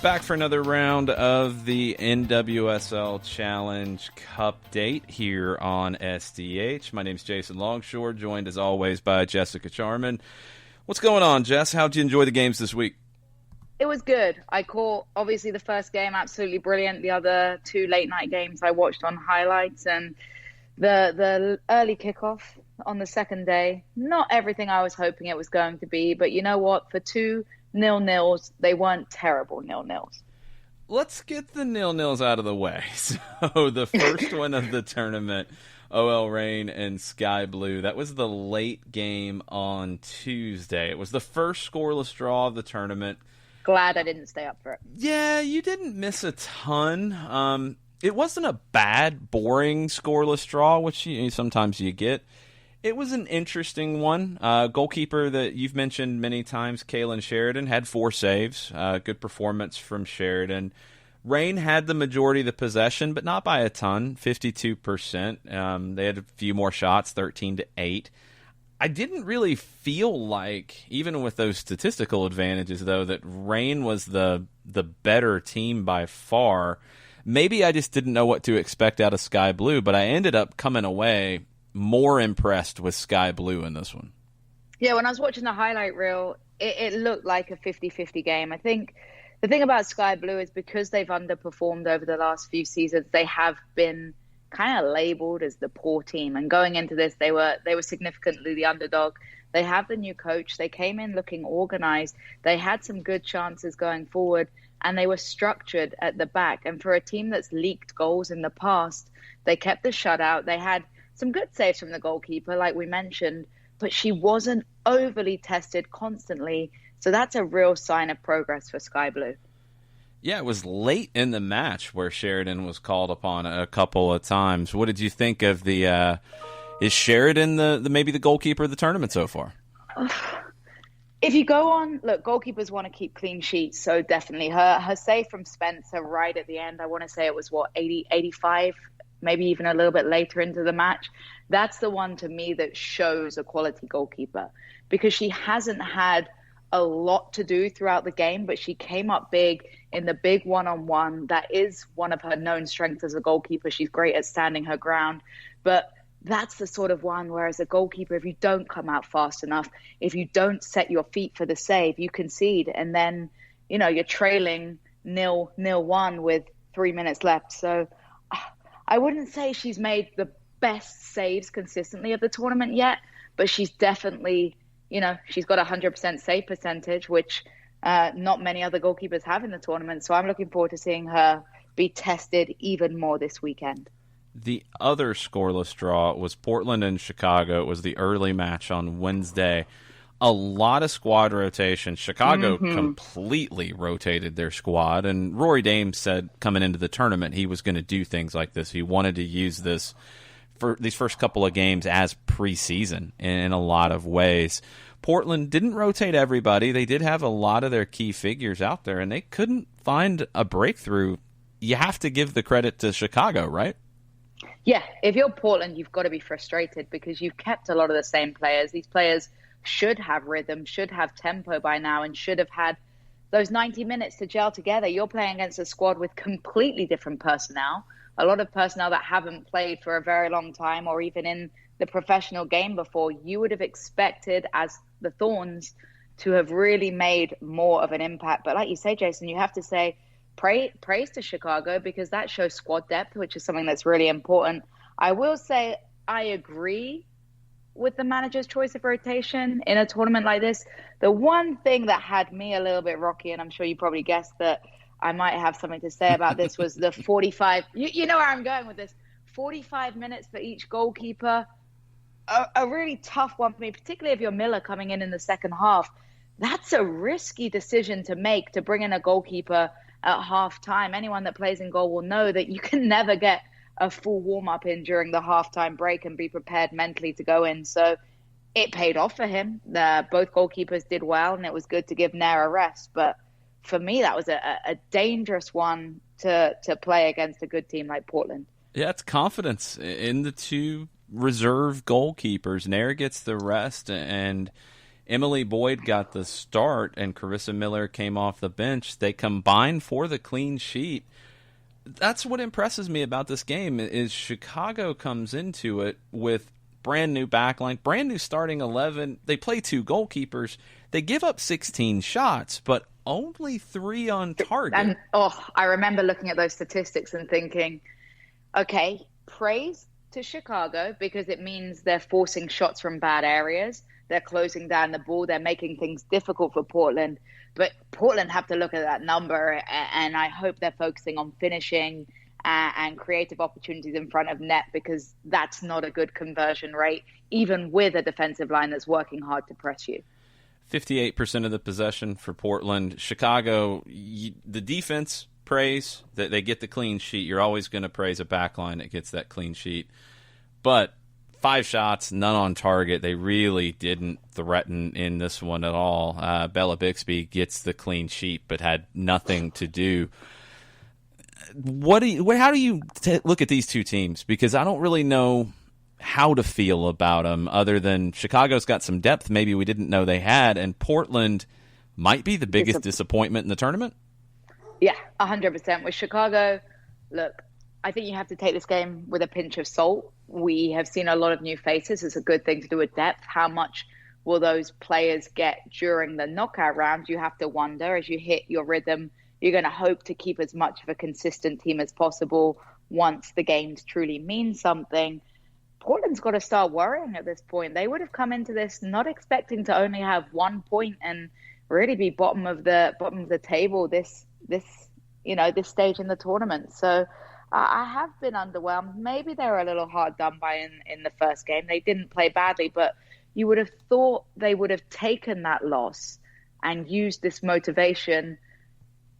Back for another round of the NWSL Challenge Cup date here on SDH. My name's Jason Longshore, joined as always by Jessica Charman. What's going on, Jess? How'd you enjoy the games this week? It was good. I caught, obviously, the first game absolutely brilliant. The other two late-night games I watched on highlights. And the early kickoff on the second day, not everything I was hoping it was going to be. But you know what? For 2-0-0s, they weren't terrible 0-0s. Let's get the 0-0s out of the way. So the first one of the tournament, OL Reign and Sky Blue, that was the late game on Tuesday. It was the first scoreless draw of the tournament. Glad I didn't stay up for it. Yeah, you didn't miss a ton. It wasn't a bad, boring scoreless draw, which sometimes you get. It was an interesting one. Goalkeeper that you've mentioned many times, Kaylin Sheridan, had 4 saves. Good performance from Sheridan. Reign had the majority of the possession, but not by a ton, 52%. They had a few more shots, 13-8. I didn't really feel like, even with those statistical advantages, though, that Reign was the better team by far. Maybe I just didn't know what to expect out of Sky Blue, but I ended up coming away more impressed with Sky Blue in this one. Yeah, when I was watching the highlight reel, it looked like a 50-50 game. I think the thing about Sky Blue is because they've underperformed over the last few seasons, they have been kind of labeled as the poor team. And going into this, they were significantly the underdog. They have the new coach. They came in looking organized. They had some good chances going forward, and they were structured at the back. And for a team that's leaked goals in the past, they kept the shutout. They had some good saves from the goalkeeper, like we mentioned, but she wasn't overly tested constantly. So that's a real sign of progress for Sky Blue. Yeah, it was late in the match where Sheridan was called upon a couple of times. What did you think of the is Sheridan the maybe the goalkeeper of the tournament so far? If you go on, look, goalkeepers want to keep clean sheets, so definitely. Her save from Spencer right at the end, I want to say it was, 80, 85, maybe even a little bit later into the match. That's the one to me that shows a quality goalkeeper, because she hasn't had a lot to do throughout the game, but she came up big in the big one-on-one. That is one of her known strengths as a goalkeeper. She's great at standing her ground, but that's the sort of one where as a goalkeeper, if you don't come out fast enough, if you don't set your feet for the save, you concede, and then you're trailing 0-1 with 3 minutes left. So I wouldn't say she's made the best saves consistently of the tournament yet, but she's definitely, she's got 100% save percentage, which not many other goalkeepers have in the tournament. So I'm looking forward to seeing her be tested even more this weekend. The other scoreless draw was Portland and Chicago. It was the early match on Wednesday. A lot of squad rotation. Chicago completely rotated their squad, and Rory Dames said coming into the tournament he was going to do things like this. He wanted to use this for these first couple of games as preseason in a lot of ways. Portland didn't rotate everybody. They did have a lot of their key figures out there, and they couldn't find a breakthrough. You have to give the credit to Chicago, right? Yeah, if you're Portland, you've got to be frustrated because you've kept a lot of the same players. These players should have rhythm, should have tempo by now, and should have had those 90 minutes to gel together. You're playing against a squad with completely different personnel, a lot of personnel that haven't played for a very long time or even in the professional game before. You would have expected, as the Thorns, to have really made more of an impact. But like you say, Jason, you have to say praise to Chicago, because that shows squad depth, which is something that's really important. I will say I agree with the manager's choice of rotation in a tournament like this. The one thing that had me a little bit rocky, and I'm sure you probably guessed that I might have something to say about this, was the 45. You know where I'm going with this. 45 minutes for each goalkeeper. A really tough one for me, particularly if you're Miller coming in the second half. That's a risky decision to make, to bring in a goalkeeper at half-time. Anyone that plays in goal will know that you can never get a full warm-up in during the half-time break and be prepared mentally to go in. So it paid off for him. Both goalkeepers did well, and it was good to give Nair a rest. But for me, that was a dangerous one to play against a good team like Portland. Yeah, it's confidence in the two reserve goalkeepers. Nair gets the rest, and Emily Boyd got the start, and Carissa Miller came off the bench. They combined for the clean sheet. That's what impresses me about this game is Chicago comes into it with brand new backline, brand new starting 11. They play 2 goalkeepers. They give up 16 shots, but only 3 on target. And I remember looking at those statistics and thinking, okay, praise to Chicago because it means they're forcing shots from bad areas. They're closing down the ball. They're making things difficult for Portland. But Portland have to look at that number, and I hope they're focusing on finishing and creative opportunities in front of net because that's not a good conversion rate, even with a defensive line that's working hard to press you. 58% of the possession for Portland. Chicago, the defense, praise that they get the clean sheet. You're always going to praise a back line that gets that clean sheet. But 5 shots, none on target. They really didn't threaten in this one at all. Bella Bixby gets the clean sheet but had nothing to do. How do you look at these two teams? Because I don't really know how to feel about them other than Chicago's got some depth maybe we didn't know they had, and Portland might be the biggest disappointment in the tournament. Yeah, 100%. With Chicago, look, I think you have to take this game with a pinch of salt. We have seen a lot of new faces. It's a good thing to do with depth. How much will those players get during the knockout round? You have to wonder as you hit your rhythm. You're going to hope to keep as much of a consistent team as possible once the games truly mean something. Portland's got to start worrying at this point. They would have come into this not expecting to only have 1 point and really be bottom of the table this stage in the tournament. So I have been underwhelmed. Maybe they were a little hard done by in the first game. They didn't play badly, but you would have thought they would have taken that loss and used this motivation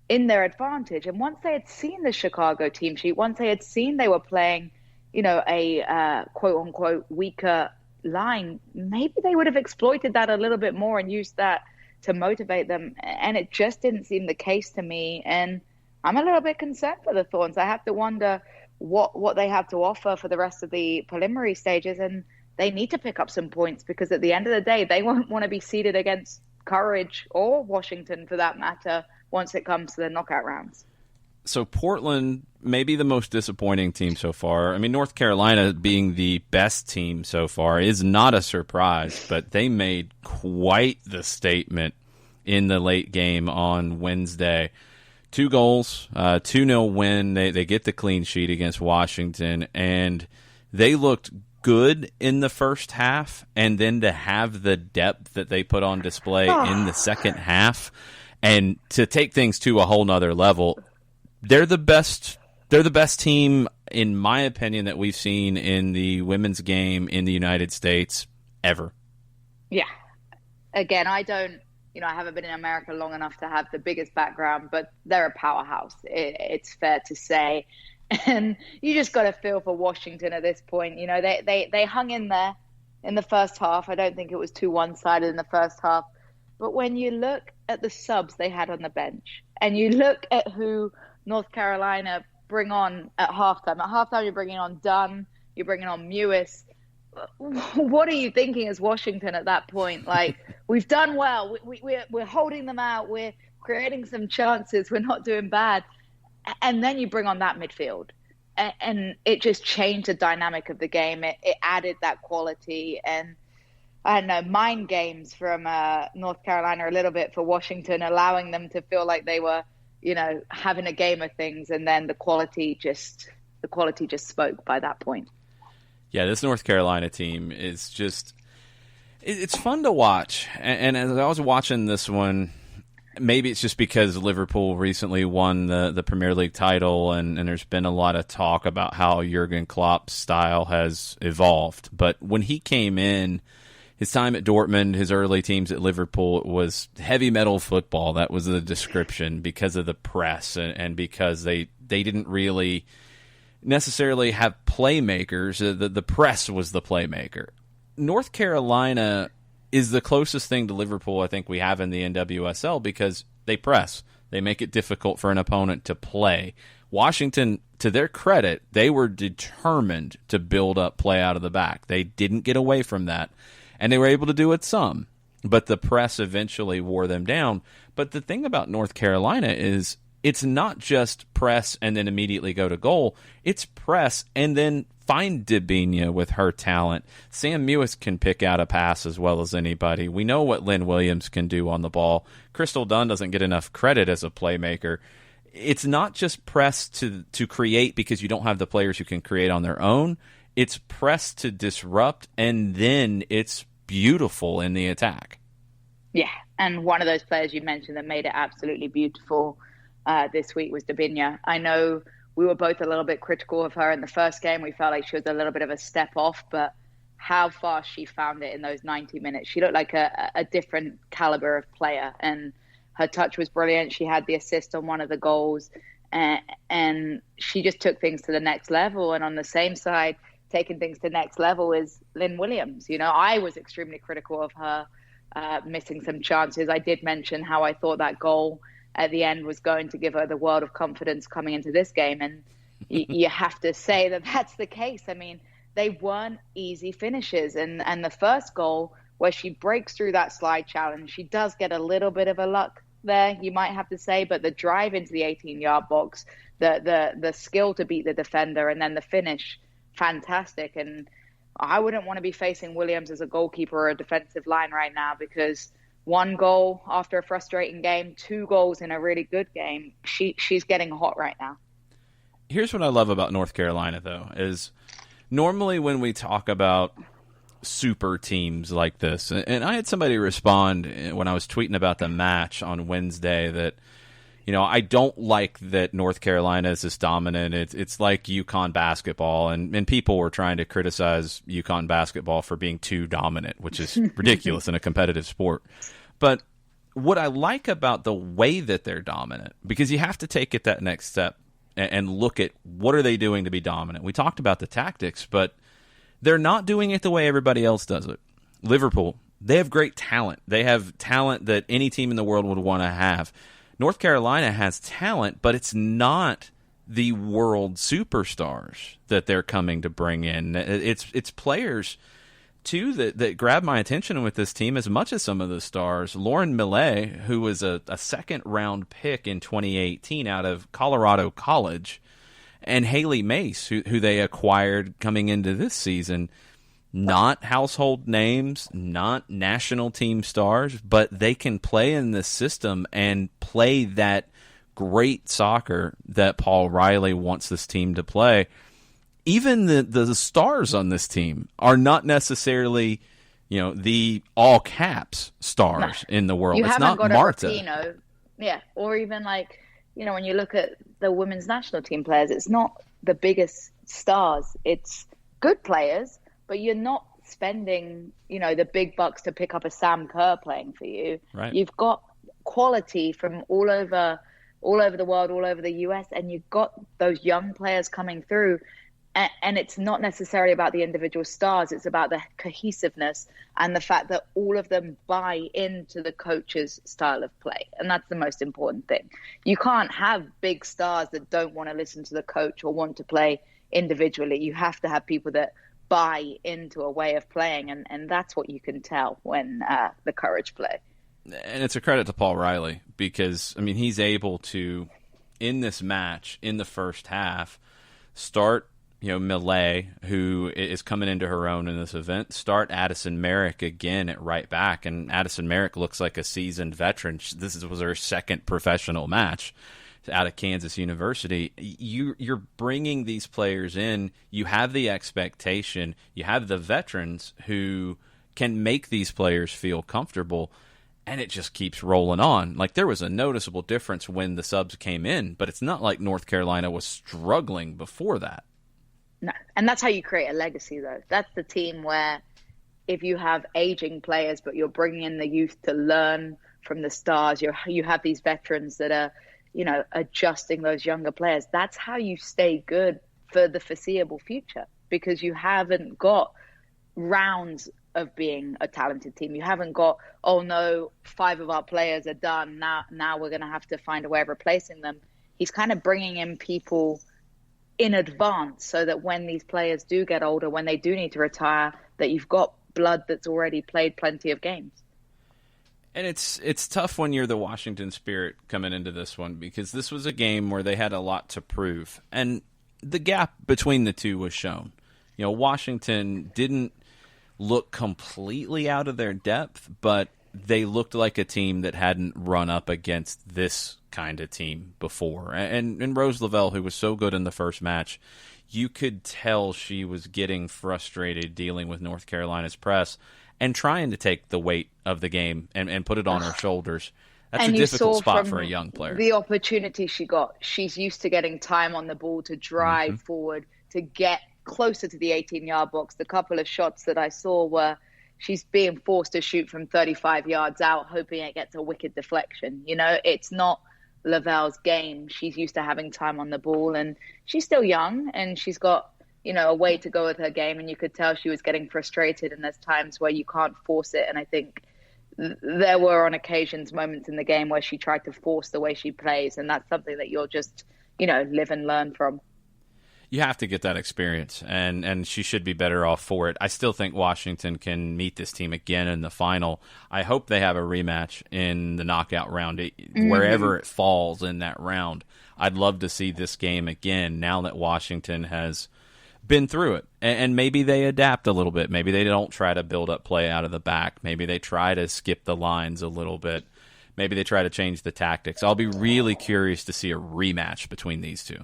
in their advantage. And once they had seen the Chicago team sheet, once they had seen they were playing, a quote unquote weaker line, maybe they would have exploited that a little bit more and used that to motivate them. And it just didn't seem the case to me. And I'm a little bit concerned for the Thorns. I have to wonder what they have to offer for the rest of the preliminary stages. And they need to pick up some points because at the end of the day, they won't want to be seeded against Courage or Washington for that matter once it comes to the knockout rounds. So Portland, maybe the most disappointing team so far. I mean, North Carolina being the best team so far is not a surprise, but they made quite the statement in the late game on Wednesday. 2 goals, 2-0 win. They get the clean sheet against Washington, and they looked good in the first half, and then to have the depth that they put on display in the second half and to take things to a whole nother level, they're the best team, in my opinion, that we've seen in the women's game in the United States ever. Yeah. Again, I haven't been in America long enough to have the biggest background, but they're a powerhouse. It's fair to say. And you just got to feel for Washington at this point. They hung in there in the first half. I don't think it was too one-sided in the first half. But when you look at the subs they had on the bench and you look at who North Carolina bring on at halftime you're bringing on Dunn, you're bringing on Mewis. What are you thinking as Washington at that point? Like, we've done well. We're holding them out. We're creating some chances. We're not doing bad. And then you bring on that midfield. And it just changed the dynamic of the game. It added that quality. And I don't know, mind games from North Carolina a little bit for Washington, allowing them to feel like they were, having a game of things. And then the quality just spoke by that point. Yeah, this North Carolina team is just – it's fun to watch. And as I was watching this one, maybe it's just because Liverpool recently won the Premier League title and there's been a lot of talk about how Jurgen Klopp's style has evolved. But when he came in, his time at Dortmund, his early teams at Liverpool, it was heavy metal football. That was the description because of the press and because they didn't really – necessarily have playmakers. The press was the playmaker. North Carolina is the closest thing to Liverpool I think we have in the NWSL because they press. They make it difficult for an opponent to play. Washington, to their credit, they were determined to build up play out of the back. They didn't get away from that, and they were able to do it some. but the press eventually wore them down. But the thing about North Carolina is it's not just press and then immediately go to goal. It's press and then find Debinha with her talent. Sam Mewis can pick out a pass as well as anybody. We know what Lynn Williams can do on the ball. Crystal Dunn doesn't get enough credit as a playmaker. It's not just press to create because you don't have the players who can create on their own. It's press to disrupt, and then it's beautiful in the attack. Yeah, and one of those players you mentioned that made it absolutely beautiful this week was Debinha. I know we were both a little bit critical of her in the first game. We felt like she was a little bit of a step off, but how fast she found it in those 90 minutes. She looked like a different caliber of player, and her touch was brilliant. She had the assist on one of the goals, and she just took things to the next level. And on the same side, taking things to the next level is Lynn Williams. You know, I was extremely critical of her missing some chances. I did mention how I thought that goal at the end was going to give her the world of confidence coming into this game. And you have to say that that's the case. I mean, they weren't easy finishes. And the first goal, where she breaks through that slide challenge, she does get a little bit of a luck there, you might have to say, but the drive into the 18-yard box, the skill to beat the defender, and then the finish, fantastic. And I wouldn't want to be facing Williams as a goalkeeper or a defensive line right now, because one goal after a frustrating game, 2 goals in a really good game, she's getting hot right now. Here's what I love about North Carolina, though, is normally when we talk about super teams like this, and I had somebody respond when I was tweeting about the match on Wednesday that, you know, I don't like that North Carolina is this dominant. It's like UConn basketball, and people were trying to criticize UConn basketball for being too dominant, which is ridiculous in a competitive sport. But what I like about the way that they're dominant, because you have to take it that next step and look at what are they doing to be dominant. We talked about the tactics, but they're not doing it the way everybody else does it. Liverpool, they have great talent. They have talent that any team in the world would want to have. North Carolina has talent, but it's not the world superstars that they're coming to bring in. It's players, too, that grab my attention with this team as much as some of the stars. Lauren Millet, who was a second-round pick in 2018 out of Colorado College, and Haley Mace, who they acquired coming into this season. Not household names, not national team stars, but they can play in this system and play that great soccer that Paul Riley wants this team to play. Even the stars on this team are not necessarily, you know, the all caps stars in the world. It's not Marta. Rapinoe, or even like, you know, when you look at the women's national team players, it's not the biggest stars. It's good players, but you're not spending, you know, the big bucks to pick up a Sam Kerr playing for you. Right. You've got quality from all over the world, all over the US, and you've got those young players coming through. And it's not necessarily about the individual stars. It's about the cohesiveness and the fact that all of them buy into the coach's style of play. And that's the most important thing. You can't have big stars that don't want to listen to the coach or want to play individually. You have to have people that buy into a way of playing. And that's what you can tell when the Courage play. And it's a credit to Paul Riley because, I mean, he's able to, in this match, in the first half, start Millet, who is coming into her own in this event, start Addison Merrick again at right back. And Addison Merrick looks like a seasoned veteran. This was her second professional match out of Kansas University. You're bringing these players in. You have the expectation. You have the veterans who can make these players feel comfortable. And it just keeps rolling on. Like, there was a noticeable difference when the subs came in, but it's not like North Carolina was struggling before that. No, and that's how you create a legacy, though. That's the team where if you have aging players, but you're bringing in the youth to learn from the stars, you have these veterans that are, you know, adjusting those younger players. That's how you stay good for the foreseeable future, because you haven't got rounds of being a talented team. You haven't got, oh no, 5 of our players are done. Now we're going to have to find a way of replacing them. He's kind of bringing in people in advance so that when these players do get older, when they do need to retire, that you've got blood that's already played plenty of games. And it's tough when you're the Washington Spirit coming into this one, because this was a game where they had a lot to prove. And the gap between the two was shown. Washington didn't look completely out of their depth, but they looked like a team that hadn't run up against this kind of team before. And Rose Lavelle, who was so good in the first match, you could tell she was getting frustrated dealing with North Carolina's press and trying to take the weight of the game and put it on her shoulders. That's a difficult spot for a young player. The opportunity she got, she's used to getting time on the ball to drive forward, to get closer to the 18-yard box. The couple of shots that I saw were she's being forced to shoot from 35 yards out, hoping it gets a wicked deflection. It's not Lavelle's game. She's used to having time on the ball, and she's still young, and she's got a way to go with her game, and you could tell she was getting frustrated, and there's times where you can't force it. And I think there were on occasions moments in the game where she tried to force the way she plays, and that's something that you'll just live and learn from. You have to get that experience, and she should be better off for it. I still think Washington can meet this team again in the final. I hope they have a rematch in the knockout round, wherever it falls in that round. I'd love to see this game again now that Washington has been through it, and maybe they adapt a little bit. Maybe they don't try to build up play out of the back. Maybe they try to skip the lines a little bit. Maybe they try to change the tactics. I'll be really curious to see a rematch between these two.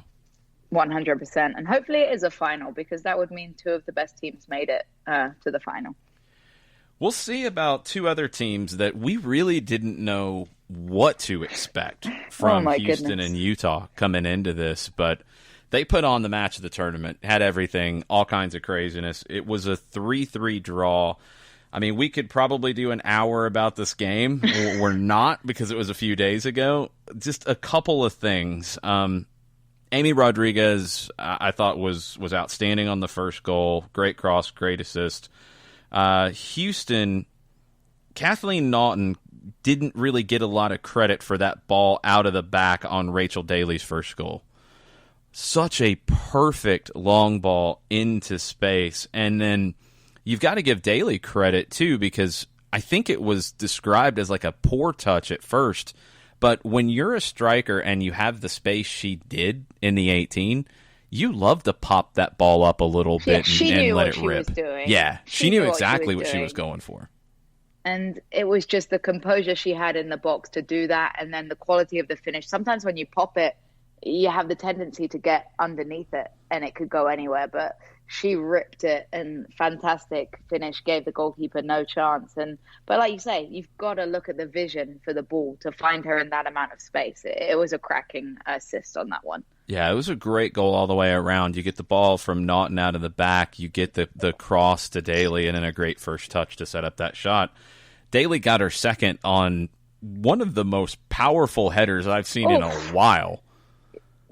100%. And hopefully it is a final, because that would mean two of the best teams made it to the final. We'll see about two other teams that we really didn't know what to expect from Houston and Utah coming into this, but they put on the match of the tournament, had everything, all kinds of craziness. It was a 3-3 draw. I mean, we could probably do an hour about this game. We're not, because it was a few days ago. Just a couple of things. Amy Rodriguez, I thought, was outstanding on the first goal. Great cross, great assist. Houston, Kathleen Naughton didn't really get a lot of credit for that ball out of the back on Rachel Daly's first goal. Such a perfect long ball into space. And then you've got to give Daly credit, too, because I think it was described as like a poor touch at first. But when you're a striker and you have the space she did in the 18, you love to pop that ball up a little bit and let it rip. Yeah, she knew exactly what she was going for. And it was just the composure she had in the box to do that, and then the quality of the finish. Sometimes when you pop it, you have the tendency to get underneath it, and it could go anywhere. But she ripped it, and fantastic finish, gave the goalkeeper no chance. But like you say, you've got to look at the vision for the ball to find her in that amount of space. It was a cracking assist on that one. Yeah, it was a great goal all the way around. You get the ball from Naughton out of the back, you get the cross to Daly, and then a great first touch to set up that shot. Daly got her second on one of the most powerful headers I've seen in a while.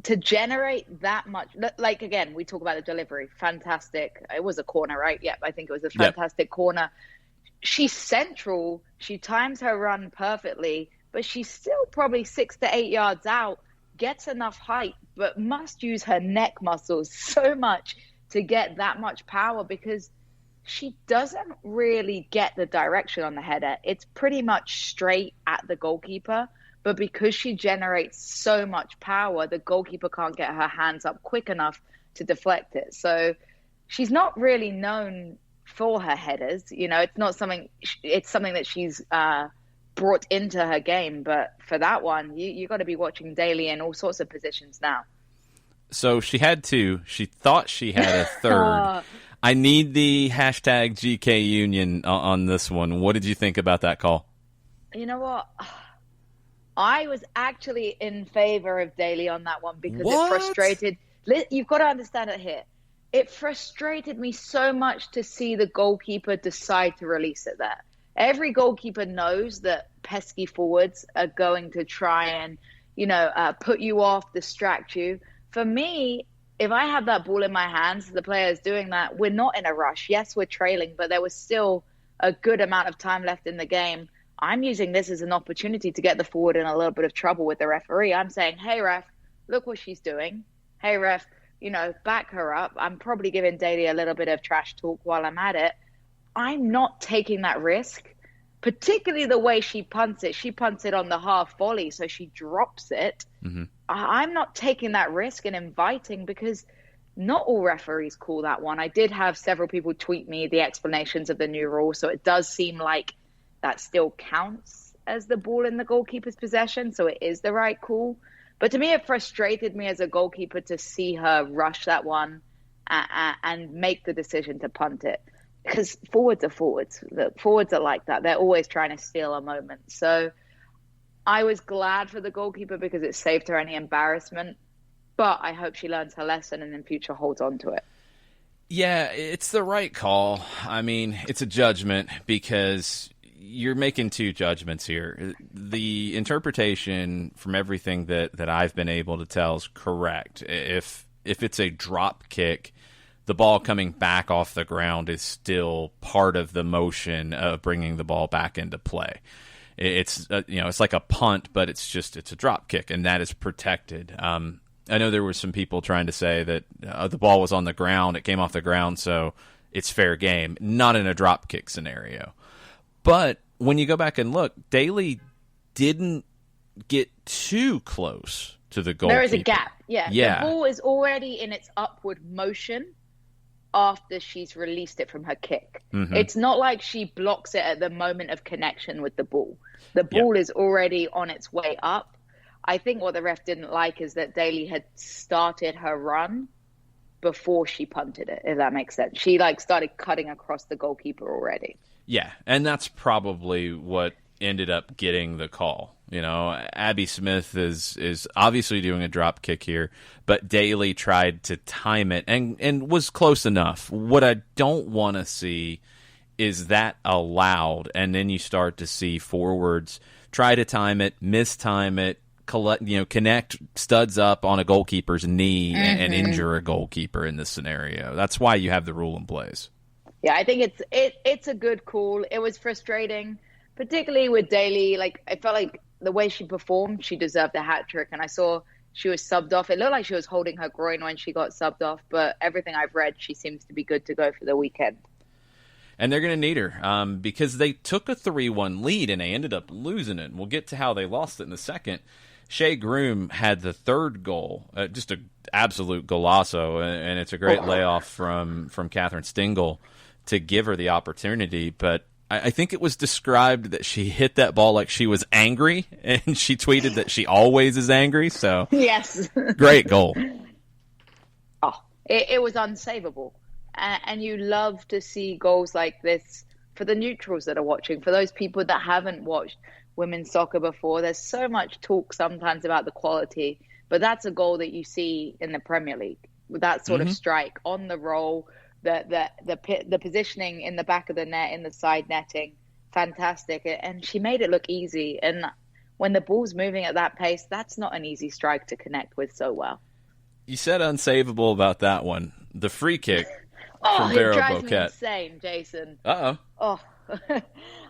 To generate that much, like, again, we talk about the delivery. Fantastic. It was a corner, right? Yep, I think it was a fantastic corner. She's central. She times her run perfectly, but she's still probably 6 to 8 yards out, gets enough height, but must use her neck muscles so much to get that much power, because she doesn't really get the direction on the header. It's pretty much straight at the goalkeeper. But because she generates so much power, the goalkeeper can't get her hands up quick enough to deflect it. So she's not really known for her headers. It's not something. It's something that she's brought into her game. But for that one, you got to be watching Daly in all sorts of positions now. So she had two. She thought she had a third. I need the hashtag GK Union on this one. What did you think about that call? You know what? I was actually in favor of Daly on that one, because it frustrated. You've got to understand it here. It frustrated me so much to see the goalkeeper decide to release it there. Every goalkeeper knows that pesky forwards are going to try and, put you off, distract you. For me, if I have that ball in my hands, the player's doing that, we're not in a rush. Yes, we're trailing, but there was still a good amount of time left in the game. I'm using this as an opportunity to get the forward in a little bit of trouble with the referee. I'm saying, hey, ref, look what she's doing. Hey, ref, back her up. I'm probably giving Daly a little bit of trash talk while I'm at it. I'm not taking that risk particularly the way she punts it. She punts it on the half volley, so she drops it. I'm not taking that risk and inviting, because not all referees call that one. I did have several people tweet me the explanations of the new rule, so it does seem like that still counts as the ball in the goalkeeper's possession, so it is the right call. But to me, it frustrated me as a goalkeeper to see her rush that one and make the decision to punt it. Because forwards are forwards. The forwards are like that. They're always trying to steal a moment. So I was glad for the goalkeeper because it saved her any embarrassment. But I hope she learns her lesson and in future holds on to it. Yeah, it's the right call. I mean, it's a judgment because you're making two judgments here. The interpretation from everything that I've been able to tell is correct. If it's a drop kick, the ball coming back off the ground is still part of the motion of bringing the ball back into play. It's it's like a punt, but it's a drop kick, and that is protected. I know there were some people trying to say that the ball was on the ground, it came off the ground, so it's fair game. Not in a drop kick scenario. But when you go back and look, Daly didn't get too close to the goalkeeper. There is a gap. Yeah. The ball is already in its upward motion after she's released it from her kick. It's not like she blocks it at the moment of connection with the ball. The ball is already on its way up. I think what the ref didn't like is that Daly had started her run before she punted it, if that makes sense. She started cutting across the goalkeeper already. Yeah, and that's probably what ended up getting the call. Abby Smith is obviously doing a drop kick here, but Daly tried to time it and was close enough. What I don't want to see is that allowed, and then you start to see forwards try to time it, mistime it, connect studs up on a goalkeeper's knee and injure a goalkeeper in this scenario. That's why you have the rule in place. Yeah, I think it's a good call. It was frustrating, particularly with Daly. I felt like the way she performed, she deserved a hat trick. And I saw she was subbed off. It looked like she was holding her groin when she got subbed off. But everything I've read, she seems to be good to go for the weekend. And they're going to need her because they took a 3-1 lead and they ended up losing it. And we'll get to how they lost it in a second. Shea Groom had the third goal, just an absolute golazo. And it's a great layoff from Catherine Stengel to give her the opportunity. But I think it was described that she hit that ball like she was angry, and she tweeted that she always is angry. So yes, great goal. Oh, it was unsavable. And you love to see goals like this for the neutrals that are watching, for those people that haven't watched women's soccer before. There's so much talk sometimes about the quality, but that's a goal that you see in the Premier League with that sort of strike on the roll. The positioning in the back of the net, in the side netting, fantastic. And she made it look easy. And when the ball's moving at that pace, that's not an easy strike to connect with so well. You said unsavable about that one. The free kick from it Vero drives Boquete. me insane, Jason. Uh-oh.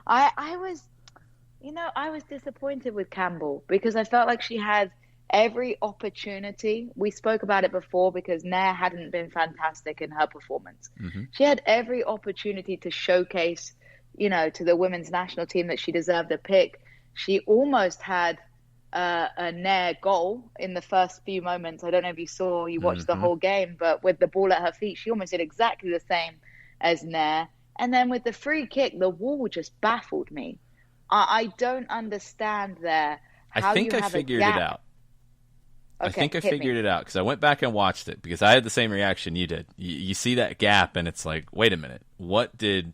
I was disappointed with Campbell because I felt like she had every opportunity. We spoke about it before because Nair hadn't been fantastic in her performance. She had every opportunity to showcase, to the women's national team that she deserved a pick. She almost had a Nair goal in the first few moments. I don't know if you watched the whole game, but with the ball at her feet, she almost did exactly the same as Nair. And then with the free kick, the wall just baffled me. I don't understand there. I think I figured it out. Okay, I think I figured it out because I went back and watched it because I had the same reaction you did. You see that gap and it's like, wait a minute, what did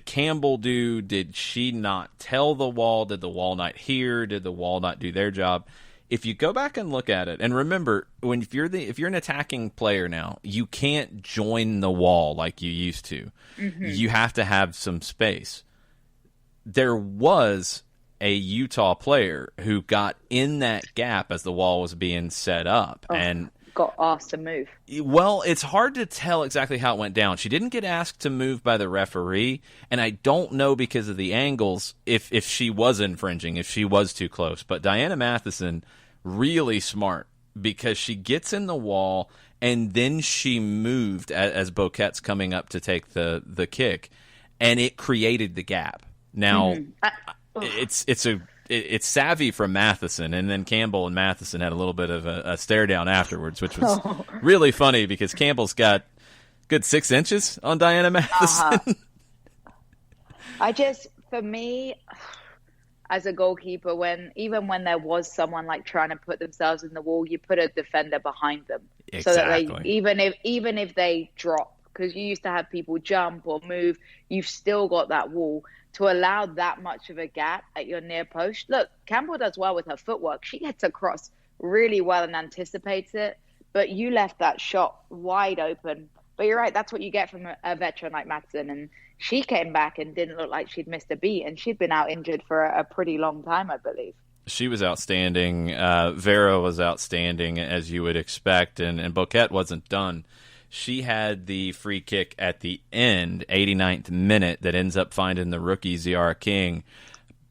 Campbell do? Did she not tell the wall? Did the wall not hear? Did the wall not do their job? If you go back and look at it, and remember, if you're an attacking player now, you can't join the wall like you used to. You have to have some space. There was a Utah player who got in that gap as the wall was being set up and got asked to move. Well, it's hard to tell exactly how it went down. She didn't get asked to move by the referee, and I don't know because of the angles if she was infringing, if she was too close. But Diana Matheson, really smart because she gets in the wall and then she moved as Boquette's coming up to take the kick, and it created the gap. Now, it's savvy from Matheson, and then Campbell and Matheson had a little bit of a stare down afterwards, which was really funny because Campbell's got good 6 inches on Diana Matheson. For me, as a goalkeeper, even when there was someone like trying to put themselves in the wall, you put a defender behind them. Exactly. So that even if they drop, because you used to have people jump or move, you've still got that wall to allow that much of a gap at your near post. Look, Campbell does well with her footwork. She gets across really well and anticipates it, but you left that shot wide open. But you're right, that's what you get from a veteran like Matheson, and she came back and didn't look like she'd missed a beat, and she'd been out injured for a pretty long time, I believe. She was outstanding. Vera was outstanding, as you would expect, and Boquette wasn't done. She had the free kick at the end, 89th minute, that ends up finding the rookie, Ziara King.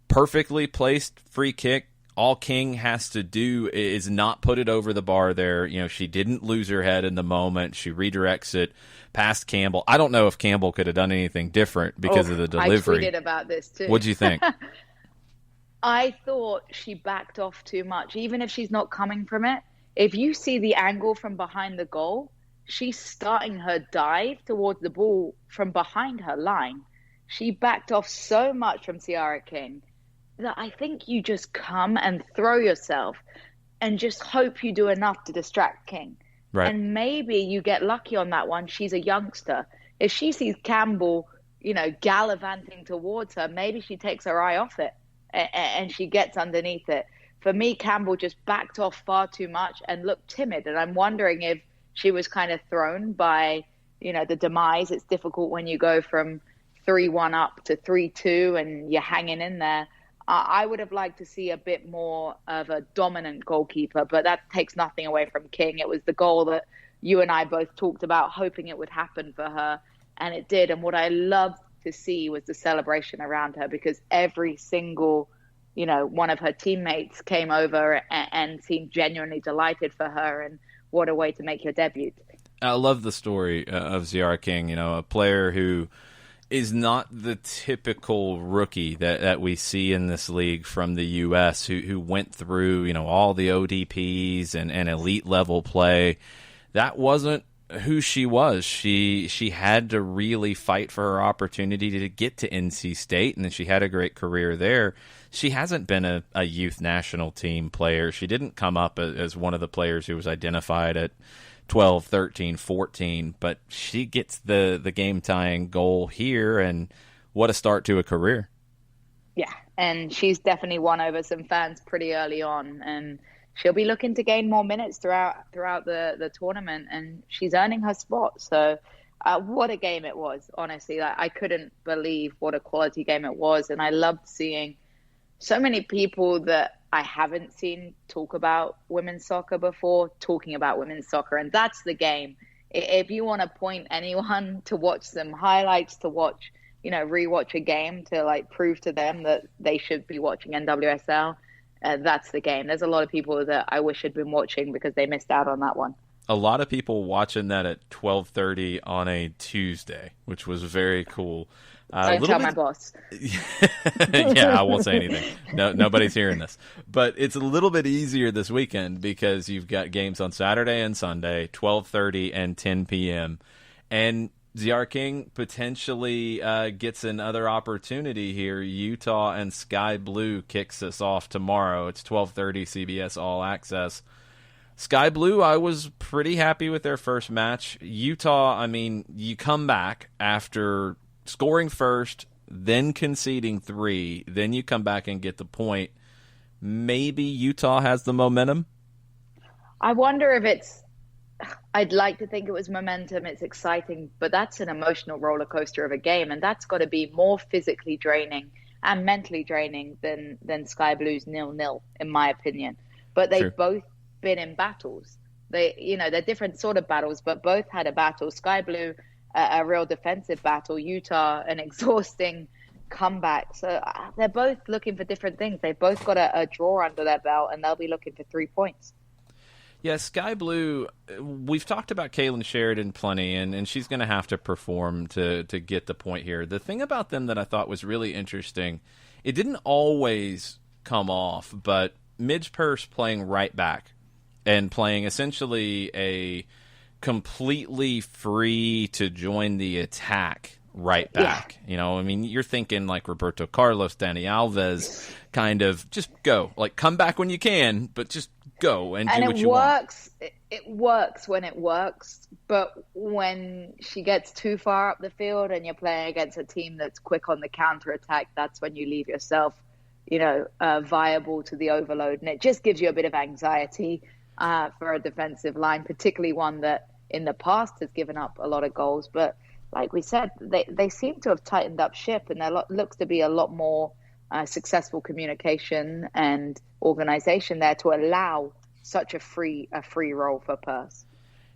Perfectly placed free kick. All King has to do is not put it over the bar there. You know, she didn't lose her head in the moment. She redirects it past Campbell. I don't know if Campbell could have done anything different because of the delivery. I tweeted about this too. What'd you think? I thought she backed off too much, even if she's not coming from it. If you see the angle from behind the goal, she's starting her dive towards the ball from behind her line. She backed off so much from Ziara King that I think you just come and throw yourself and just hope you do enough to distract King. Right. And maybe you get lucky on that one. She's a youngster. If she sees Campbell, gallivanting towards her, maybe she takes her eye off it and she gets underneath it. For me, Campbell just backed off far too much and looked timid. And I'm wondering if she was kind of thrown by, the demise. It's difficult when you go from 3-1 up to 3-2 and you're hanging in there. I would have liked to see a bit more of a dominant goalkeeper, but that takes nothing away from King. It was the goal that you and I both talked about, hoping it would happen for her, and it did. And what I loved to see was the celebration around her, because every single, one of her teammates came over and seemed genuinely delighted for her, and what a way to make your debut. I love the story of Ziara King, a player who is not the typical rookie that we see in this league from the U.S. who went through, all the ODPs and elite level play. That wasn't who she was. She had to really fight for her opportunity to get to NC State, and then she had a great career there. She hasn't been a youth national team player. She didn't come up as one of the players who was identified at 12, 13, 14, but she gets the game-tying goal here, and what a start to a career. Yeah, and she's definitely won over some fans pretty early on, and she'll be looking to gain more minutes throughout the tournament, and she's earning her spot. So what a game it was, honestly. I couldn't believe what a quality game it was, and I loved seeing so many people that I haven't seen talk about women's soccer before, talking about women's soccer. And that's the game. If you want to point anyone to watch some highlights, to watch, rewatch a game to prove to them that they should be watching NWSL, that's the game. There's a lot of people that I wish had been watching because they missed out on that one. A lot of people watching that at 12:30 on a Tuesday, which was very cool. Don't tell my boss. Yeah, I won't say anything. No, nobody's hearing this. But it's a little bit easier this weekend because you've got games on Saturday and Sunday, 12:30 and 10 p.m. And Ziara King potentially gets another opportunity here. Utah and Sky Blue kicks us off tomorrow. It's 12:30 CBS All Access. Sky Blue, I was pretty happy with their first match. Utah, you come back after scoring first, then conceding 3, then you come back and get the point. Maybe Utah has the momentum? I wonder if I'd like to think it was momentum. It's exciting, but that's an emotional roller coaster of a game, and that's got to be more physically draining and mentally draining than Sky Blue's 0-0, in my opinion. But they've both been in battles. They're different sort of battles, but both had a battle. Sky Blue, a real defensive battle. Utah, an exhausting comeback. So they're both looking for different things. They've both got a draw under their belt, and they'll be looking for 3 points. Yeah, Sky Blue, we've talked about Kaylin Sheridan plenty, and she's going to have to perform to get the point here. The thing about them that I thought was really interesting, it didn't always come off, but Midge Purse playing right back and playing essentially a completely free to join the attack right back. Yeah. You know, I mean, you're thinking like Roberto Carlos, Dani Alves, kind of just go. Like, come back when you can, but just go and do what you want. It works when it works, but when she gets too far up the field and you're playing against a team that's quick on the counter attack, that's when you leave yourself, viable to the overload, and it just gives you a bit of anxiety for a defensive line, particularly one that in the past has given up a lot of goals. But like we said, they seem to have tightened up ship, and there looks to be a lot more successful communication and organization there to allow such a free role for Purse.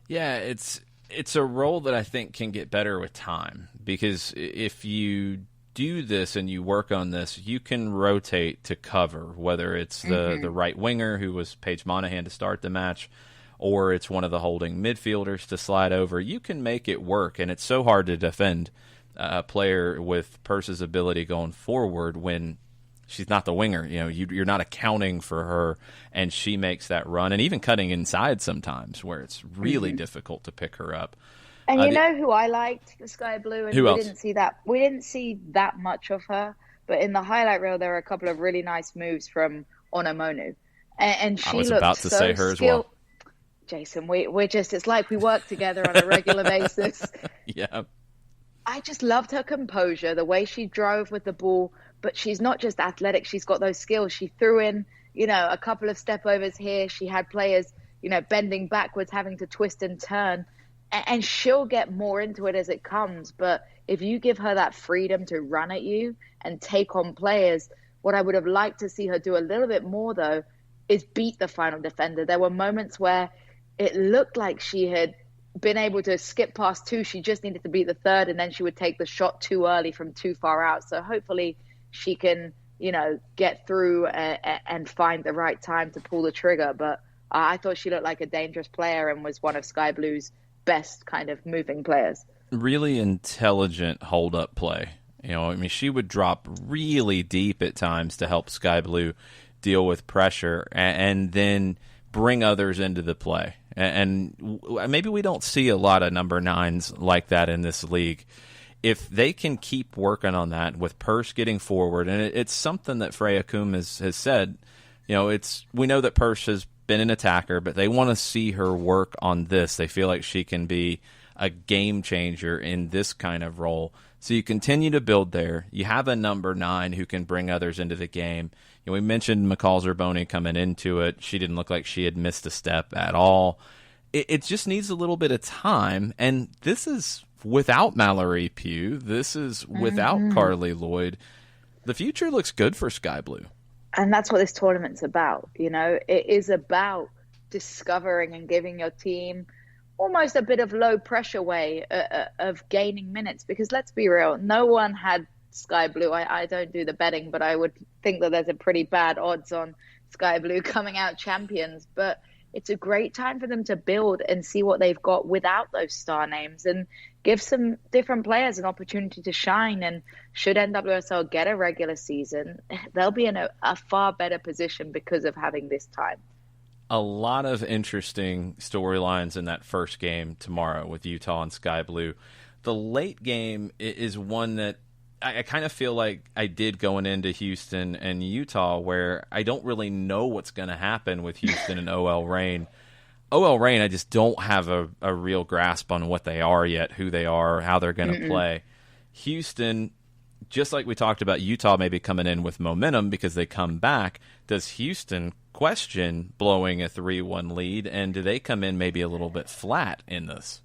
Yeah, it's a role that I think can get better with time, because if you do this and you work on this, you can rotate to cover, whether it's the right winger, who was Paige Monahan to start the match, or it's one of the holding midfielders to slide over. You can make it work, and it's so hard to defend a player with Purse's ability going forward when she's not the winger. You know, you're not accounting for her, and she makes that run, and even cutting inside sometimes where it's really difficult to pick her up. And you know who I liked for Sky Blue? And who else? We didn't see that much of her, but in the highlight reel there were a couple of really nice moves from Onomonu, and she I was looked about to so say her as well. Jason, we're just, it's like we work together on a regular basis. Yeah. I just loved her composure, the way she drove with the ball, but she's not just athletic. She's got those skills. She threw in, a couple of step overs here. She had players, bending backwards, having to twist and turn, and she'll get more into it as it comes. But if you give her that freedom to run at you and take on players, what I would have liked to see her do a little bit more, though, is beat the final defender. There were moments where it looked like she had been able to skip past two. She just needed to beat the third, and then she would take the shot too early from too far out. So hopefully she can, get through and find the right time to pull the trigger. But I thought she looked like a dangerous player and was one of Sky Blue's best kind of moving players. Really intelligent hold-up play. She would drop really deep at times to help Sky Blue deal with pressure and then bring others into the play. And maybe we don't see a lot of number 9s like that in this league. If they can keep working on that with Purse getting forward, and it's something that Freya Kum has said, we know that Purse has been an attacker, but they want to see her work on this. They feel like she can be a game changer in this kind of role. So you continue to build there. You have a number 9 who can bring others into the game. We mentioned McCall Zerboni coming into it. She didn't look like she had missed a step at all. It just needs a little bit of time, and this is without Mallory Pugh. This is without Carly Lloyd. The future looks good for Sky Blue. And that's what this tournament's about. It is about discovering and giving your team almost a bit of low pressure way of gaining minutes, because let's be real, no one had Sky Blue. I don't do the betting, but I would think that there's a pretty bad odds on Sky Blue coming out champions. But it's a great time for them to build and see what they've got without those star names, and give some different players an opportunity to shine. And should NWSL get a regular season, they'll be in a far better position because of having this time. A lot of interesting storylines in that first game tomorrow with Utah and Sky Blue. The late game is one that I kind of feel like I did going into Houston and Utah, where I don't really know what's going to happen with Houston and OL Reign. OL Reign, I just don't have a real grasp on what they are yet, who they are, how they're going to play. Houston, just like we talked about Utah maybe coming in with momentum because they come back, does Houston question blowing a 3-1 lead, and do they come in maybe a little bit flat in this?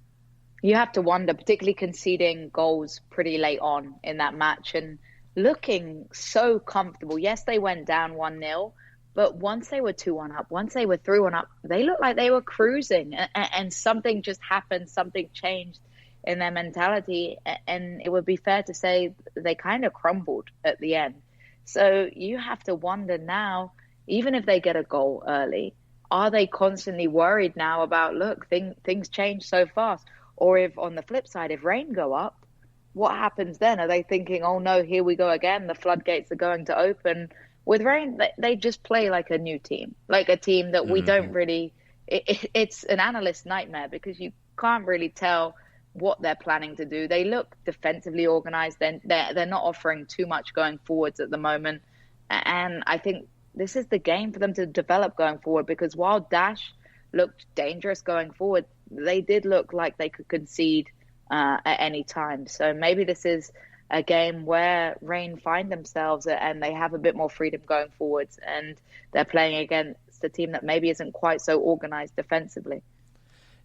You have to wonder, particularly conceding goals pretty late on in that match and looking so comfortable. Yes, they went down 1-0, but once they were 2-1 up, once they were 3-1 up, they looked like they were cruising, and something just happened, something changed in their mentality, and it would be fair to say they kind of crumbled at the end. So you have to wonder now, even if they get a goal early, are they constantly worried now about, look, things change so fast? Or if on the flip side, if rain go up, what happens then? Are they thinking, oh no, here we go again, the floodgates are going to open? With rain, they just play like a new team, like a team that we don't really, it's an analyst's nightmare because you can't really tell what they're planning to do. They look defensively organized. They're not offering too much going forwards at the moment. And I think this is the game for them to develop going forward, because while Dash looked dangerous going forward, they did look like they could concede at any time. So maybe this is a game where Reign find themselves and they have a bit more freedom going forwards, and they're playing against a team that maybe isn't quite so organized defensively.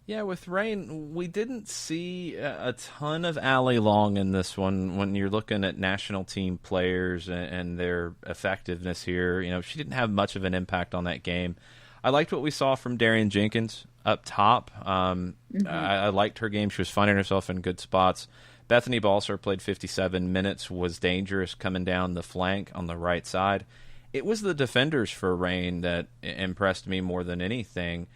Yeah, with Reign, we didn't see a ton of Allie Long in this one. When you're looking at national team players and their effectiveness here, you know, she didn't have much of an impact on that game. I liked what we saw from Darian Jenkins up top. I liked her game. She was finding herself in good spots. Bethany Balser played 57 minutes, was dangerous coming down the flank on the right side. It was the defenders for Reign that impressed me more than anything.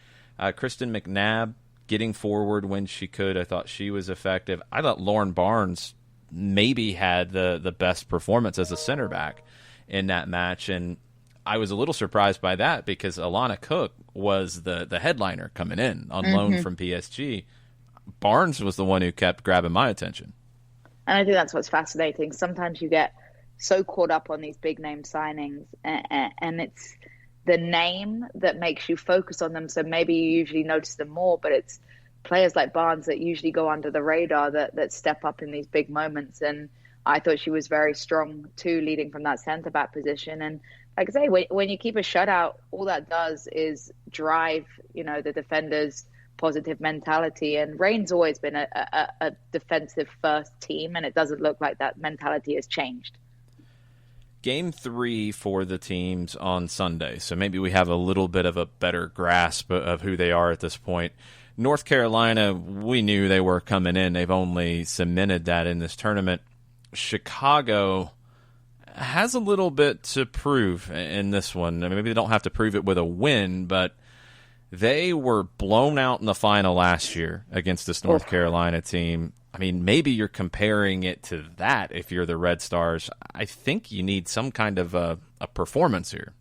Kristen McNabb getting forward when she could. I thought she was effective. I thought Lauren Barnes maybe had the best performance as a center back in that match, and I was a little surprised by that because Alana Cook was the headliner coming in on loan from PSG. Barnes was the one who kept grabbing my attention. And I think that's what's fascinating. Sometimes you get so caught up on these big name signings, and it's the name that makes you focus on them. So maybe you usually notice them more, but it's players like Barnes that usually go under the radar that step up in these big moments. And I thought she was very strong too, leading from that centre back position. And like I say, when you keep a shutout, all that does is drive, you know, the defenders' positive mentality. And Reign's always been a defensive first team, and it doesn't look like that mentality has changed. Game 3 for the teams on Sunday, so maybe we have a little bit of a better grasp of who they are at this point. North Carolina, we knew they were coming in. They've only cemented that in this tournament. Chicago has a little bit to prove in this one. I mean, maybe they don't have to prove it with a win, but they were blown out in the final last year against this North Carolina team. I mean, maybe you're comparing it to that if you're the Red Stars. I think you need some kind of a performance here.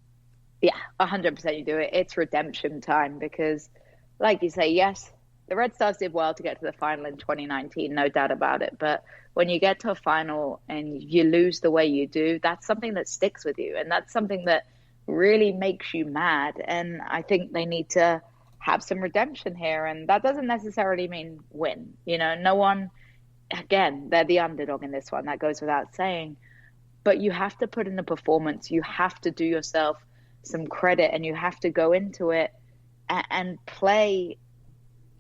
Yeah, 100% you do it. It's redemption time because, like you say, yes, the Red Stars did well to get to the final in 2019, no doubt about it. But when you get to a final and you lose the way you do, that's something that sticks with you. And that's something that really makes you mad. And I think they need to have some redemption here. And that doesn't necessarily mean win. You know, no one, again, they're the underdog in this one. That goes without saying. But you have to put in a performance. You have to do yourself some credit, and you have to go into it and play,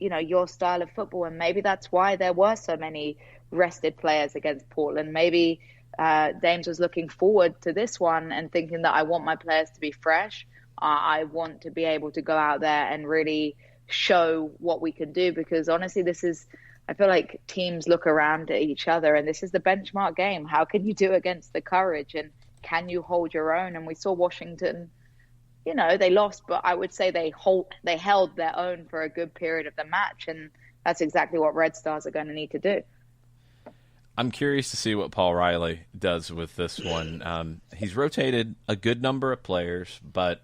you know, your style of football. And maybe that's why there were so many rested players against Portland. Maybe Dames was looking forward to this one and thinking that I want my players to be fresh. I want to be able to go out there and really show what we can do, because honestly, I feel like teams look around at each other and this is the benchmark game. How can you do against the Courage, and can you hold your own? And we saw Washington, you know, they lost, but I would say they held their own for a good period of the match, and that's exactly what Red Stars are going to need to do. I'm curious to see what Paul Riley does with this one. He's rotated a good number of players, but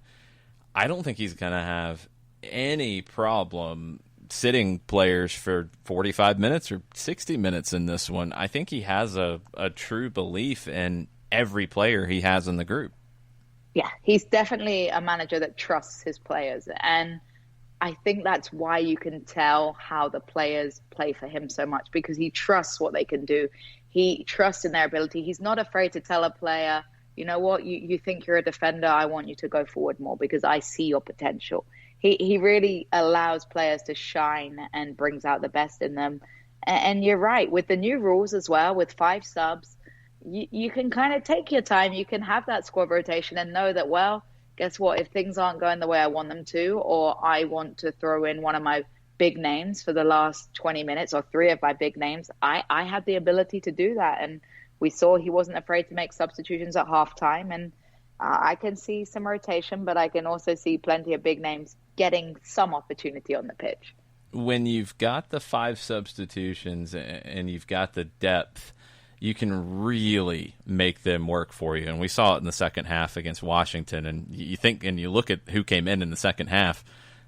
I don't think he's going to have any problem sitting players for 45 minutes or 60 minutes in this one. I think he has a true belief in every player he has in the group. Yeah, he's definitely a manager that trusts his players. And I think that's why you can tell how the players play for him so much, because he trusts what they can do. He trusts in their ability. He's not afraid to tell a player, you know what, you think you're a defender, I want you to go forward more because I see your potential. He really allows players to shine and brings out the best in them. And you're right, with the new rules as well, with 5 subs, you can kind of take your time. You can have that squad rotation and know that, well, guess what? If things aren't going the way I want them to, or I want to throw in one of my big names for the last 20 minutes or 3 of my big names, I have the ability to do that. And we saw he wasn't afraid to make substitutions at halftime. And I can see some rotation, but I can also see plenty of big names getting some opportunity on the pitch. When you've got the 5 substitutions and you've got the depth, you can really make them work for you. And we saw it in the second half against Washington. And you think, and you look at who came in the second half,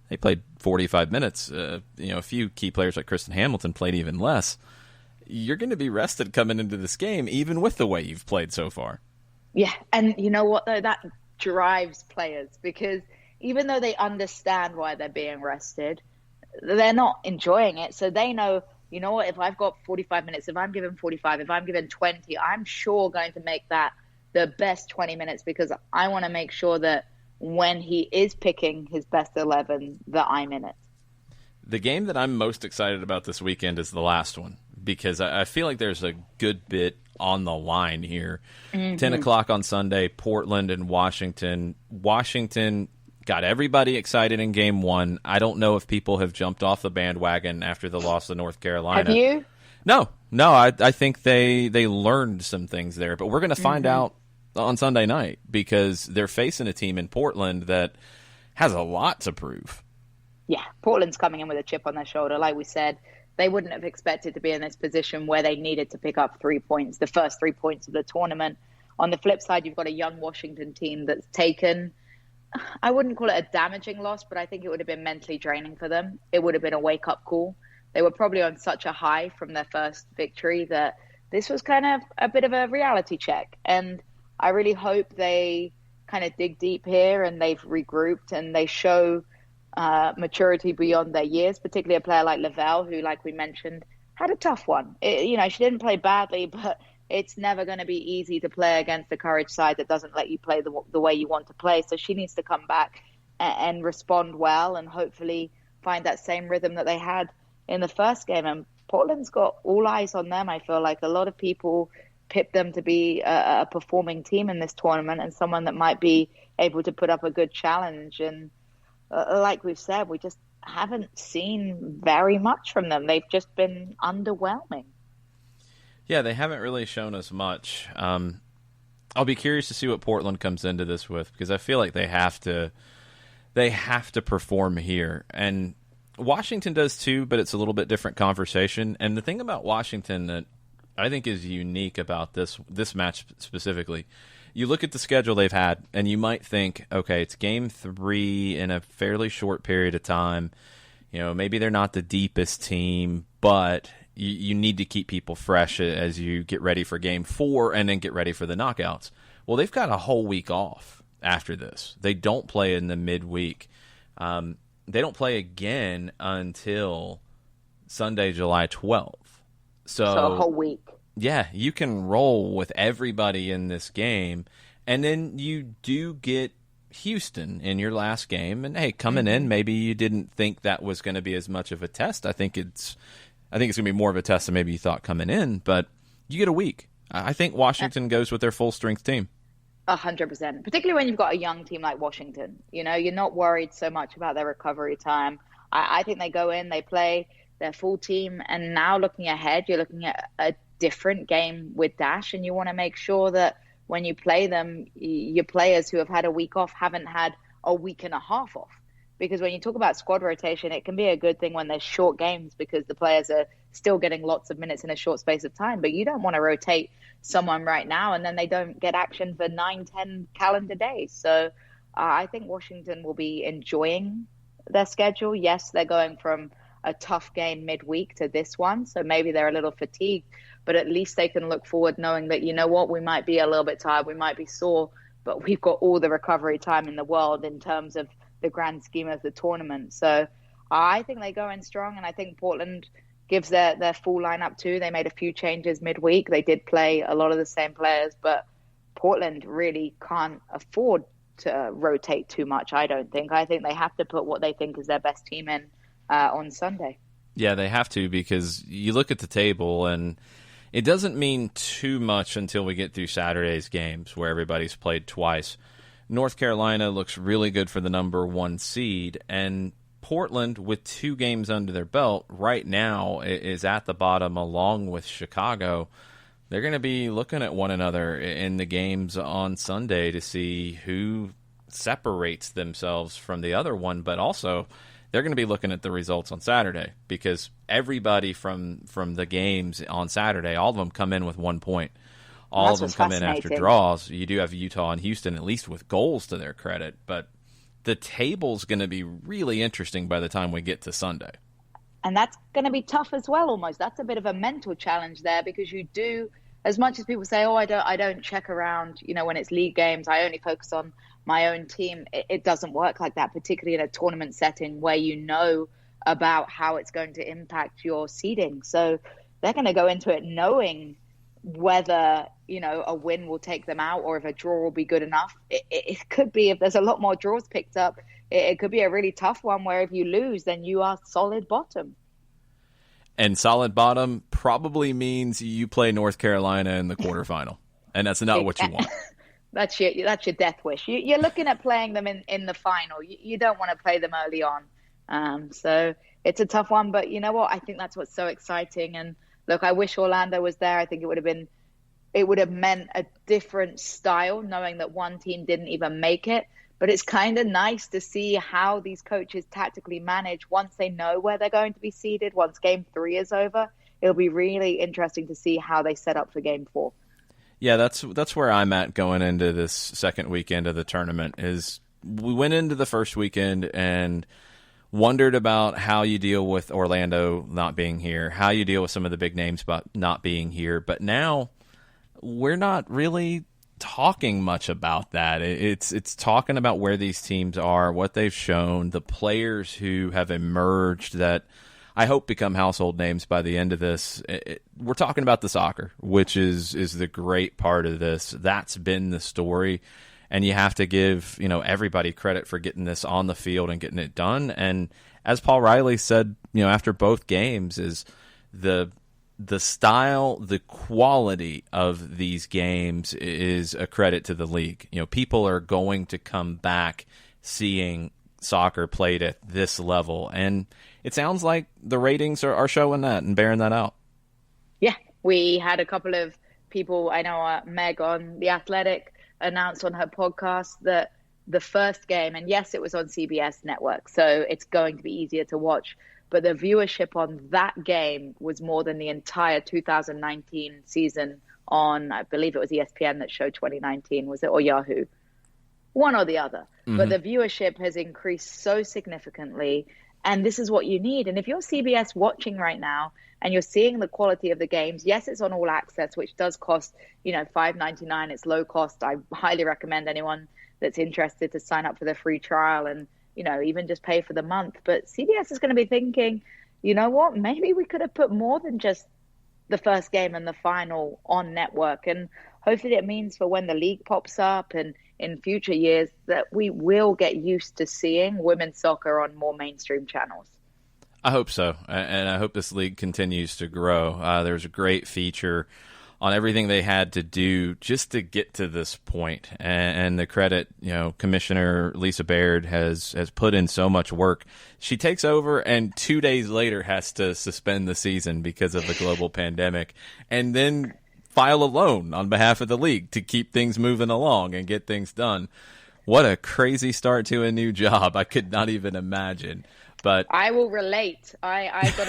they played 45 minutes. A few key players like Kristen Hamilton played even less. You're going to be rested coming into this game, even with the way you've played so far. Yeah, and you know what, though? That drives players, because even though they understand why they're being rested, they're not enjoying it. So they know, you know what, if I've got 45 minutes, if I'm given 45, if I'm given 20, I'm sure going to make that the best 20 minutes, because I want to make sure that when he is picking his best 11, that I'm in it. The game that I'm most excited about this weekend is the last one, because I feel like there's a good bit on the line here. 10 o'clock on Sunday, Portland and Washington. Washington got everybody excited in game 1. I don't know if people have jumped off the bandwagon after the loss to North Carolina. Have you? No. I think they learned some things there, but we're going to find out on Sunday night, because they're facing a team in Portland that has a lot to prove. Yeah, Portland's coming in with a chip on their shoulder. Like we said, they wouldn't have expected to be in this position where they needed to pick up 3 points, the first 3 points of the tournament. On the flip side, you've got a young Washington team that's taken, I wouldn't call it a damaging loss, but I think it would have been mentally draining for them. It would have been a wake-up call. They were probably on such a high from their first victory that this was kind of a bit of a reality check. And I really hope they kind of dig deep here and they've regrouped and they show maturity beyond their years, particularly a player like Lavelle, who, like we mentioned, had a tough one. She didn't play badly, but it's never going to be easy to play against the Courage side that doesn't let you play the way you want to play. So she needs to come back and respond well and hopefully find that same rhythm that they had in the first game. And Portland's got all eyes on them. I feel like a lot of people pip them to be a performing team in this tournament and someone that might be able to put up a good challenge. And like we've said, we just haven't seen very much from them. They've just been underwhelming. Yeah, they haven't really shown us much. I'll be curious to see what Portland comes into this with, because I feel like they have to perform here. And Washington does too, but it's a little bit different conversation. And the thing about Washington that I think is unique about this match specifically, you look at the schedule they've had, and you might think, okay, it's game 3 in a fairly short period of time. Maybe they're not the deepest team, but you need to keep people fresh as you get ready for game 4 and then get ready for the knockouts. Well, they've got a whole week off after this. They don't play in the midweek. They don't play again until Sunday, July 12th. So a whole week. Yeah, you can roll with everybody in this game, and then you do get Houston in your last game. And hey, coming in, maybe you didn't think that was going to be as much of a test. I think it's going to be more of a test than maybe you thought coming in, but you get a week. I think Washington goes with their full strength team. 100%, particularly when you've got a young team like Washington. You're not worried so much about their recovery time. I think they go in, they play their full team, and now looking ahead, you're looking at a different game with Dash, and you want to make sure that when you play them, your players who have had a week off haven't had a week and a half off. Because when you talk about squad rotation, it can be a good thing when there's short games because the players are still getting lots of minutes in a short space of time. But you don't want to rotate someone right now and then they don't get action for 9-10 calendar days. So I think Washington will be enjoying their schedule. Yes, they're going from a tough game midweek to this one, so maybe they're a little fatigued, but at least they can look forward knowing that, we might be a little bit tired, we might be sore, but we've got all the recovery time in the world in terms of the grand scheme of the tournament. So I think they go in strong, and I think Portland gives their full lineup too. They made a few changes midweek. They did play a lot of the same players, but Portland really can't afford to rotate too much, I don't think. I think they have to put what they think is their best team in on Sunday. Yeah, they have to, because you look at the table and it doesn't mean too much until we get through Saturday's games where everybody's played twice. North Carolina looks really good for the number 1 seed, and Portland, with 2 games under their belt, right now is at the bottom along with Chicago. They're going to be looking at one another in the games on Sunday to see who separates themselves from the other one, but also they're going to be looking at the results on Saturday, because everybody from the games on Saturday, all of them come in with 1 point. All of them come in after draws. You do have Utah and Houston, at least with goals to their credit, but the table's going to be really interesting by the time we get to Sunday. And that's going to be tough as well, almost. That's a bit of a mental challenge there, because you do, as much as people say, I don't check around, when it's league games, I only focus on my own team. It doesn't work like that, particularly in a tournament setting where you know about how it's going to impact your seeding. So they're going to go into it knowing whether, a win will take them out or if a draw will be good enough. It could be, if there's a lot more draws picked up, it could be a really tough one where if you lose, then you are solid bottom. And solid bottom probably means you play North Carolina in the quarterfinal, and that's not what you want. That's your death wish. You're looking at playing them in the final. You don't want to play them early on. So it's a tough one, but you know what? I think that's what's so exciting. And look, I wish Orlando was there. I think it would have meant a different style, knowing that one team didn't even make it. But it's kind of nice to see how these coaches tactically manage once they know where they're going to be seeded. Once game 3 is over, it'll be really interesting to see how they set up for game 4. Yeah, that's where I'm at going into this second weekend of the tournament. Is we went into the first weekend and wondered about how you deal with Orlando not being here, how you deal with some of the big names but not being here. But now we're not really talking much about that. It's talking about where these teams are, what they've shown, the players who have emerged that I hope become household names by the end of this. We're talking about the soccer, which is the great part of this. That's been the story, and you have to give everybody credit for getting this on the field and getting it done. And as Paul Riley said, after both games, is the style, the quality of these games is a credit to the league. People are going to come back seeing soccer played at this level, and it sounds like the ratings are showing that and bearing that out. Yeah, we had a couple of people, I know Meg on The Athletic announced on her podcast that the first game, and yes, it was on CBS network, so it's going to be easier to watch, but the viewership on that game was more than the entire 2019 season on, I believe it was ESPN that showed 2019, was it, or Yahoo? One or the other. Mm-hmm. But the viewership has increased so significantly, and this is what you need. And if you're CBS watching right now and you're seeing the quality of the games, yes, it's on All Access, which does cost, $5.99. It's low cost. I highly recommend anyone that's interested to sign up for the free trial and, even just pay for the month. But CBS is going to be thinking, you know what, maybe we could have put more than just the first game and the final on network. And hopefully it means for when the league pops up and in future years that we will get used to seeing women's soccer on more mainstream channels. I hope so, and I hope this league continues to grow. There's a great feature on everything they had to do just to get to this point, and the credit, Commissioner Lisa Baird has put in so much work. She takes over and 2 days later has to suspend the season because of the global pandemic, and then file a loan on behalf of the league to keep things moving along and get things done. What a crazy start to a new job. I could not even imagine. But I will relate. I got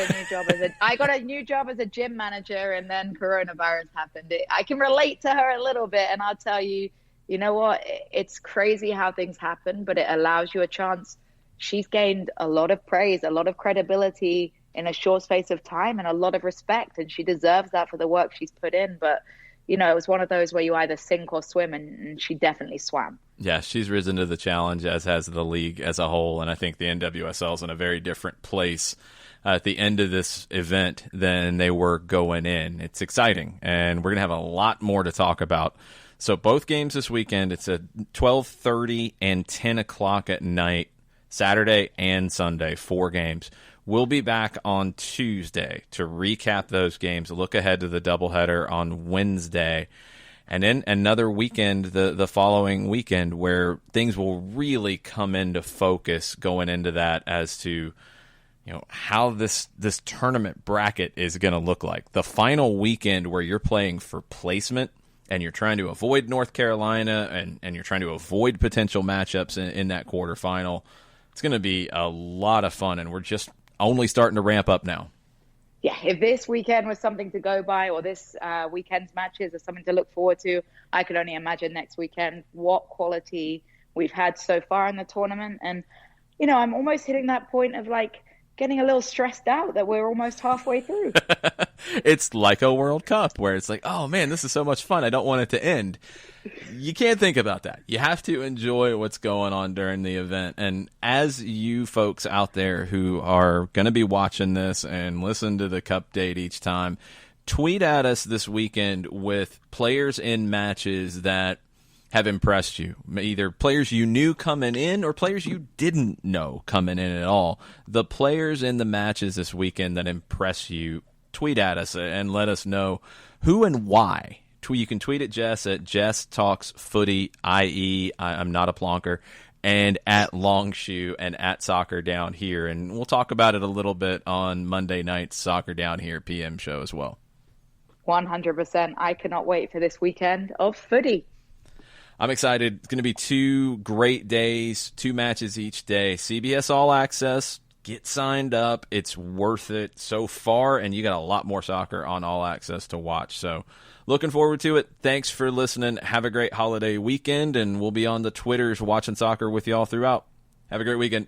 a new job as a gym manager, and then coronavirus happened. I can relate to her a little bit, and I'll tell you, you know what? It's crazy how things happen, but it allows you a chance. She's gained a lot of praise, a lot of credibility in a short space of time, and a lot of respect, and she deserves that for the work she's put in. But it was one of those where you either sink or swim, and she definitely swam. Yeah, she's risen to the challenge, as has the league as a whole, and I think the NWSL is in a very different place at the end of this event than they were going in. It's exciting, and we're going to have a lot more to talk about. So both games this weekend, it's at 12:30 and 10 o'clock at night, Saturday and Sunday, 4 games. We'll be back on Tuesday to recap those games, look ahead to the doubleheader on Wednesday, and then another weekend the following weekend where things will really come into focus going into that as to how this tournament bracket is going to look like. The final weekend where you're playing for placement and you're trying to avoid North Carolina and you're trying to avoid potential matchups in that quarterfinal, it's going to be a lot of fun, and we're just only starting to ramp up now. Yeah, if this weekend was something to go by, or this weekend's matches are something to look forward to, I could only imagine next weekend what quality we've had so far in the tournament. And, I'm almost hitting that point of getting a little stressed out that we're almost halfway through. It's like a World Cup where it's like, oh man, this is so much fun. I don't want it to end. You can't think about that. You have to enjoy what's going on during the event. And as you folks out there who are going to be watching this and listen to the CupDate each time, tweet at us this weekend with players in matches that have impressed you, either players you knew coming in or players you didn't know coming in at all. The players in the matches this weekend that impress you, tweet at us and let us know who and why. You can tweet at Jess at Jess Talks Footy, i.e. I'm not a plonker, and at Longshoe and at Soccer Down Here. And we'll talk about it a little bit on Monday night's Soccer Down Here PM show as well. 100%. I cannot wait for this weekend of footy. I'm excited. It's going to be 2 great days, 2 matches each day. CBS All Access, get signed up. It's worth it so far, and you got a lot more soccer on All Access to watch. So looking forward to it. Thanks for listening. Have a great holiday weekend, and we'll be on the Twitters watching soccer with y'all throughout. Have a great weekend.